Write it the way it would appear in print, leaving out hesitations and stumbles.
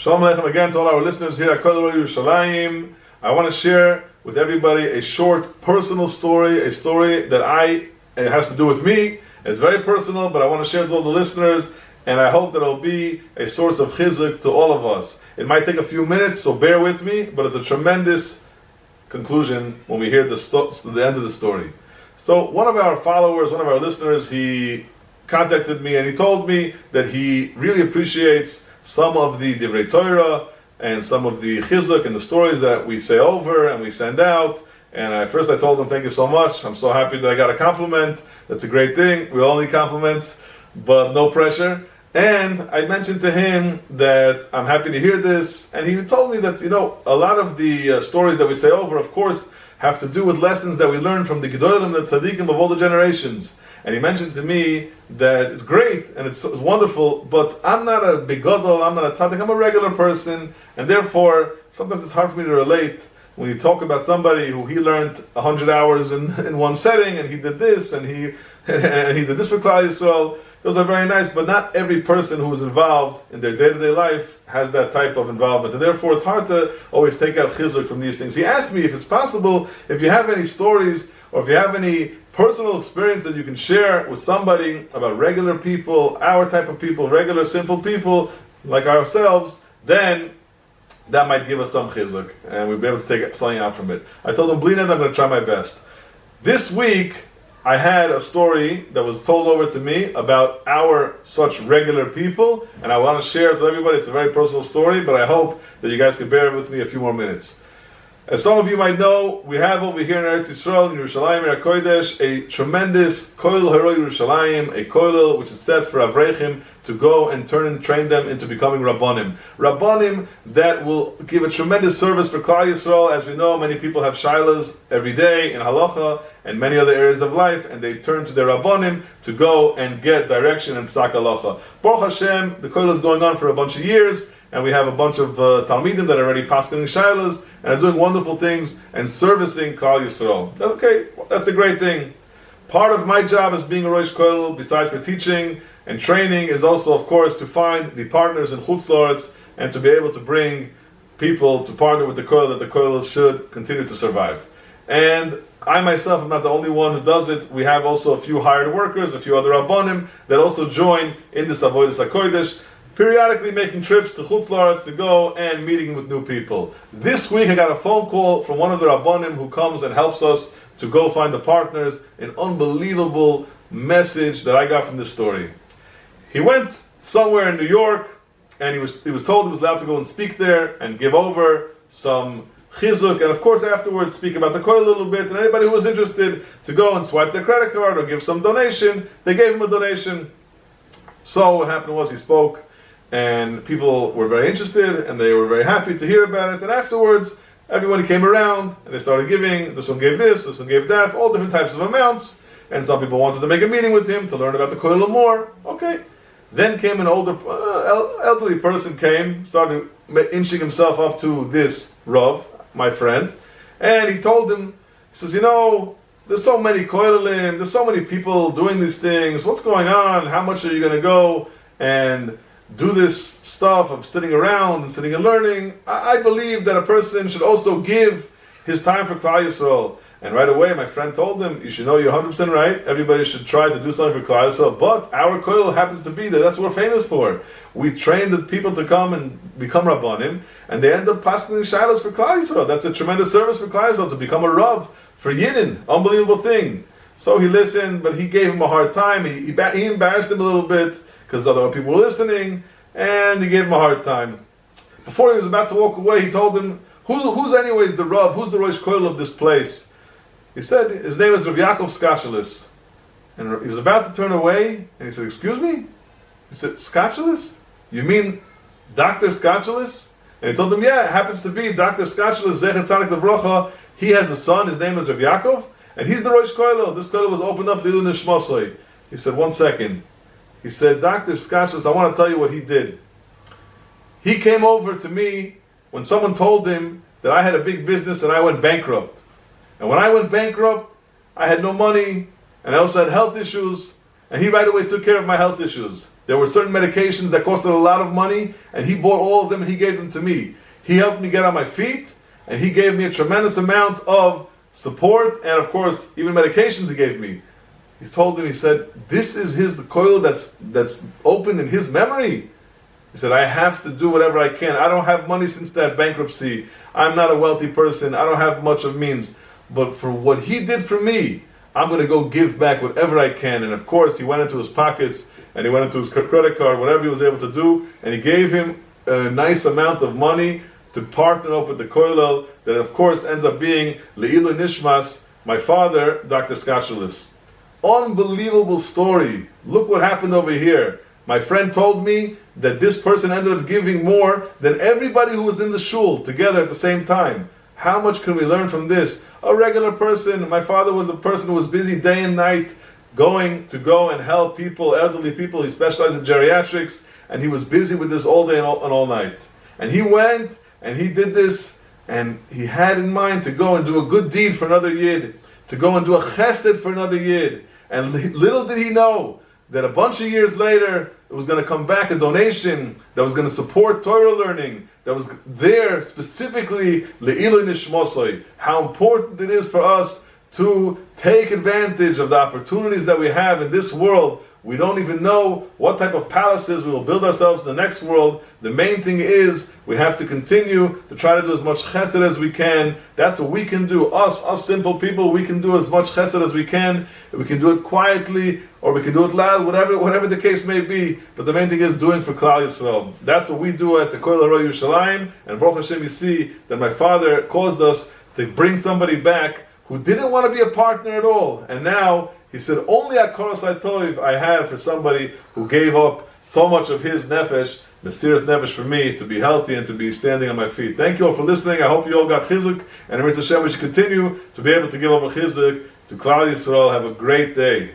Shalom Aleichem again to all our listeners here at Kol Yerushalayim. I want to share with everybody a short personal story, a story that it has to do with me. It's very personal, but I want to share it with all the listeners, and I hope that it'll be a source of chizuk to all of us. It might take a few minutes, so bear with me, but it's a tremendous conclusion when we hear the end of the story. So one of our followers, one of our listeners, he contacted me and he told me that he really appreciates some of the Divrei Torah and some of the chizuk and the stories that we say over and we send out. And at first I told him, thank you so much. I'm so happy that I got a compliment. That's a great thing. We all need compliments, but no pressure. And I mentioned to him that I'm happy to hear this. And he told me that, a lot of the stories that we say over, of course, have to do with lessons that we learn from the Gedolim, the Tzaddikim of all the generations. And he mentioned to me that it's great and it's wonderful, but I'm not a big gadol, I'm not a tzaddik, I'm a regular person, and therefore sometimes it's hard for me to relate when you talk about somebody who he learned 100 hours in one setting, and he did this, and he did this for Klal Yisrael. Those are very nice, but not every person who is involved in their day-to-day life has that type of involvement, and therefore it's hard to always take out chizuk from these things. He asked me if it's possible, if you have any stories, or if you have any personal experience that you can share with somebody about regular people, our type of people, regular, simple people like ourselves, then that might give us some chizuk, and we'll be able to take something out from it. I told him, Blina, I'm going to try my best. This week, I had a story that was told over to me about our such regular people, and I want to share it with everybody. It's a very personal story, but I hope that you guys can bear with me a few more minutes. As some of you might know, we have over here in Eretz Yisrael, in Yerushalayim, in HaKodesh, a tremendous Koil Heroi Yerushalayim, a koil which is set for Avrechim to go and train them into becoming Rabbanim. Rabbanim that will give a tremendous service for Klal Yisrael. As we know, many people have shilas every day in Halacha and many other areas of life, and they turn to their Rabbanim to go and get direction in Psak Halacha. Baruch Hashem, the koil is going on for a bunch of years, and we have a bunch of Talmidim that are already paskening shilas and are doing wonderful things and servicing Klal Yisrael. Okay, that's a great thing. Part of my job as being a Rosh Koil, besides for teaching and training, is also, of course, to find the partners in Chutz La'aretz and to be able to bring people to partner with the Koil, that the Koil should continue to survive. And I myself am not the only one who does it. We have also a few hired workers, a few other Rabbanim that also join in this Avodas HaKodesh, periodically making trips to Chutz La'aretz to go and meeting with new people. This week I got a phone call from one of the Rabbanim who comes and helps us to go find the partners. An unbelievable message that I got from this story. He went somewhere in New York, and he was told he was allowed to go and speak there and give over some chizuk, and of course afterwards speak about the koil a little bit, and anybody who was interested to go and swipe their credit card or give some donation, they gave him a donation. So what happened was he spoke, and people were very interested, and they were very happy to hear about it. And afterwards, everyone came around, and they started giving. This one gave this one gave that, all different types of amounts. And some people wanted to make a meeting with him to learn about the koil more. Okay. Then came an older, elderly person came, started inching himself up to this Rav, my friend, and he told him, he says, there's so many koilim, there's so many people doing these things. What's going on? How much are you going to go and do this stuff of sitting around and sitting and learning? I believe that a person should also give his time for Klal Yisrael. And right away, my friend told him, you should know you're 100% right. Everybody should try to do something for Klal Yisrael. But our koil happens to be that that's what we're famous for. We train the people to come and become Rabbanim, and they end up passing shilas for Klal Yisrael. That's a tremendous service for Klal Yisrael, to become a Rav for Yidden. Unbelievable thing. So he listened, but he gave him a hard time. He embarrassed him a little bit, because other people were listening, and he gave him a hard time. Before he was about to walk away, he told him, who's anyways the Rav? Who's the Rosh Koil of this place? He said, his name is Rabbi Yaakov Skoczylas. And he was about to turn away, and he said, excuse me? He said, Skoczylas? You mean Dr. Skoczylas? And he told him, yeah, it happens to be Dr. Skoczylas, Zecher Tzadik Levrocha. He has a son, his name is Rabbi Yaakov, and he's the Rosh Koil. This koil was opened up Lilu Nishmosoi. He said, one second. He said, Dr. Skoczylas, I want to tell you what he did. He came over to me when someone told him that I had a big business and I went bankrupt. And when I went bankrupt, I had no money, and I also had health issues, and he right away took care of my health issues. There were certain medications that costed a lot of money, and he bought all of them and he gave them to me. He helped me get on my feet, and he gave me a tremendous amount of support, and of course, even medications he gave me. He told him, he said, this is the koil that's open in his memory. He said, I have to do whatever I can. I don't have money since that bankruptcy. I'm not a wealthy person. I don't have much of means. But for what he did for me, I'm going to go give back whatever I can. And of course, he went into his pockets, and he went into his credit card, whatever he was able to do, and he gave him a nice amount of money to partner up with the koilel, that of course ends up being Le'ilu Nishmas, my father, Dr. Skoczylas. Unbelievable story. Look what happened over here. My friend told me that this person ended up giving more than everybody who was in the shul together at the same time. How much can we learn from this? A regular person. My father was a person who was busy day and night going and help people, elderly people. He specialized in geriatrics, and he was busy with this all day and all night. And he went and he did this, and he had in mind to go and do a good deed for another yid, to go and do a chesed for another yid. And little did he know that a bunch of years later, it was going to come back a donation that was going to support Torah learning, that was there specifically le'ilui nishmosoi. How important it is for us to take advantage of the opportunities that we have in this world. We don't even know what type of palaces we will build ourselves in the next world. The main thing is we have to continue to try to do as much chesed as we can. That's what we can do. Us simple people, we can do as much chesed as we can. We can do it quietly, or we can do it loud, whatever the case may be. But the main thing is doing for Klal Yisrael. That's what we do at the Koil HaRoi Yerushalayim. And Baruch Hashem, you see that my father caused us to bring somebody back who didn't want to be a partner at all. And now, he said, only a korosai toiv I have for somebody who gave up so much of his nefesh, Mesiras nefesh, for me to be healthy and to be standing on my feet. Thank you all for listening. I hope you all got chizuk, and Emir Hashem, we should continue to be able to give over chizuk to Klal Yisrael. Have a great day.